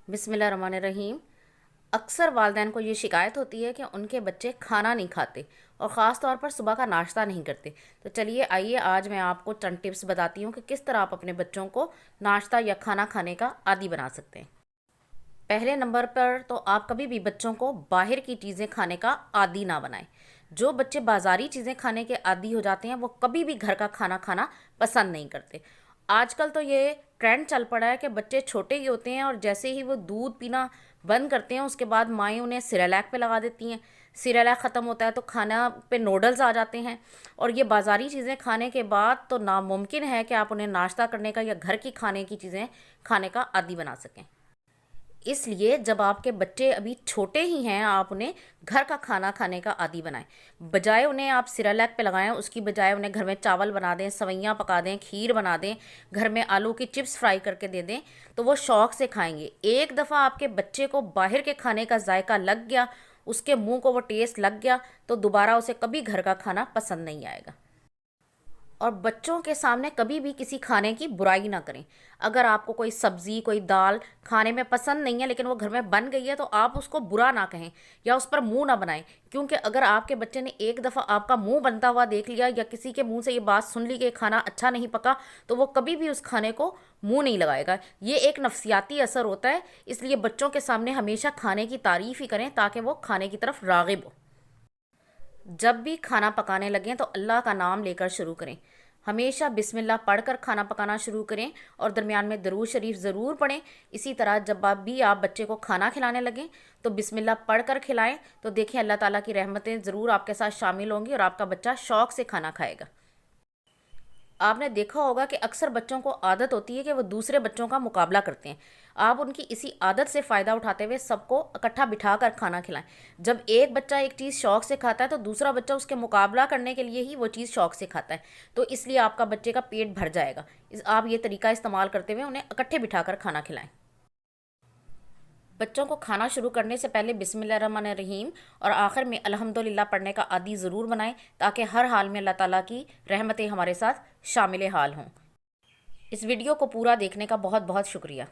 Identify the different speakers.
Speaker 1: बिस्मिल्लाहिर्रहमानिर्रहीम। अक्सर वालिदैन को ये शिकायत होती है कि उनके बच्चे खाना नहीं खाते और ख़ास तौर पर सुबह का नाश्ता नहीं करते। तो चलिए आइए आज मैं आपको चंद टिप्स बताती हूँ कि किस तरह आप अपने बच्चों को नाश्ता या खाना खाने का आदी बना सकते हैं। पहले नंबर पर तो आप कभी भी बच्चों को बाहर की चीज़ें खाने का आदी ना बनाएं। जो बच्चे बाज़ारी चीज़ें खाने के आदी हो जाते हैं वो कभी भी घर का खाना खाना पसंद नहीं करते। आजकल तो ये ट्रेंड चल पड़ा है कि बच्चे छोटे ही होते हैं और जैसे ही वो दूध पीना बंद करते हैं उसके बाद माएँ उन्हें सिरेलैक पे लगा देती हैं। सिरेलैक ख़त्म होता है तो खाना पे नूडल्स आ जाते हैं और ये बाज़ारी चीज़ें खाने के बाद तो नामुमकिन है कि आप उन्हें नाश्ता करने का या घर की खाने की चीज़ें खाने का आदी बना सकें। इसलिए जब आपके बच्चे अभी छोटे ही हैं आप उन्हें घर का खाना खाने का आदी बनाएं। बजाय उन्हें आप सिरेलैक पे लगाएं, उसकी बजाय उन्हें घर में चावल बना दें, सवैयाँ पका दें, खीर बना दें, घर में आलू की चिप्स फ्राई करके दे दें तो वो शौक़ से खाएंगे। एक दफ़ा आपके बच्चे को बाहर के खाने का जायका लग गया, उसके मुंह को वो टेस्ट लग गया तो दोबारा उसे कभी घर का खाना पसंद नहीं आएगा। और बच्चों के सामने कभी भी किसी खाने की बुराई ना करें। अगर आपको कोई सब्ज़ी कोई दाल खाने में पसंद नहीं है लेकिन वो घर में बन गई है तो आप उसको बुरा ना कहें या उस पर मुंह ना बनाएं, क्योंकि अगर आपके बच्चे ने एक दफ़ा आपका मुंह बनता हुआ देख लिया या किसी के मुंह से ये बात सुन ली कि खाना अच्छा नहीं पका तो वो कभी भी उस खाने को मुंह नहीं लगाएगा। ये एक नफ्सियाती असर होता है, इसलिए बच्चों के सामने हमेशा खाने की तारीफ़ ही करें ताकि वो खाने की तरफ राग़िब हो। जब भी खाना पकाने लगें तो अल्लाह का नाम लेकर शुरू करें। हमेशा बिस्मिल्लाह पढ़कर खाना पकाना शुरू करें और दरमियान में दरूद शरीफ ज़रूर पढ़ें। इसी तरह जब आप बच्चे को खाना खिलाने लगें तो बिस्मिल्लाह पढ़कर खिलाएं तो देखें अल्लाह ताला की रहमतें ज़रूर आपके साथ शामिल होंगी और आपका बच्चा शौक़ से खाना खाएगा। आपने देखा होगा कि अक्सर बच्चों को आदत होती है कि वो दूसरे बच्चों का मुकाबला करते हैं। आप उनकी इसी आदत से फ़ायदा उठाते हुए सबको इकट्ठा बिठा कर खाना खिलाएं। जब एक बच्चा एक चीज़ शौक़ से खाता है तो दूसरा बच्चा उसके मुकाबला करने के लिए ही वो चीज़ शौक़ से खाता है, तो इसलिए आपका बच्चे का पेट भर जाएगा। आप ये तरीका इस्तेमाल करते हुए उन्हें इकट्ठे बिठा कर खाना खिलाएँ। बच्चों को खाना शुरू करने से पहले बिस्मिल्लाहिर्रहमानिर्रहीम और आखिर में अल्हम्दुलिल्लाह पढ़ने का आदी ज़रूर बनाएं ताकि हर हाल में अल्लाह ताला की रहमतें हमारे साथ शामिल हाल हों। इस वीडियो को पूरा देखने का बहुत बहुत शुक्रिया।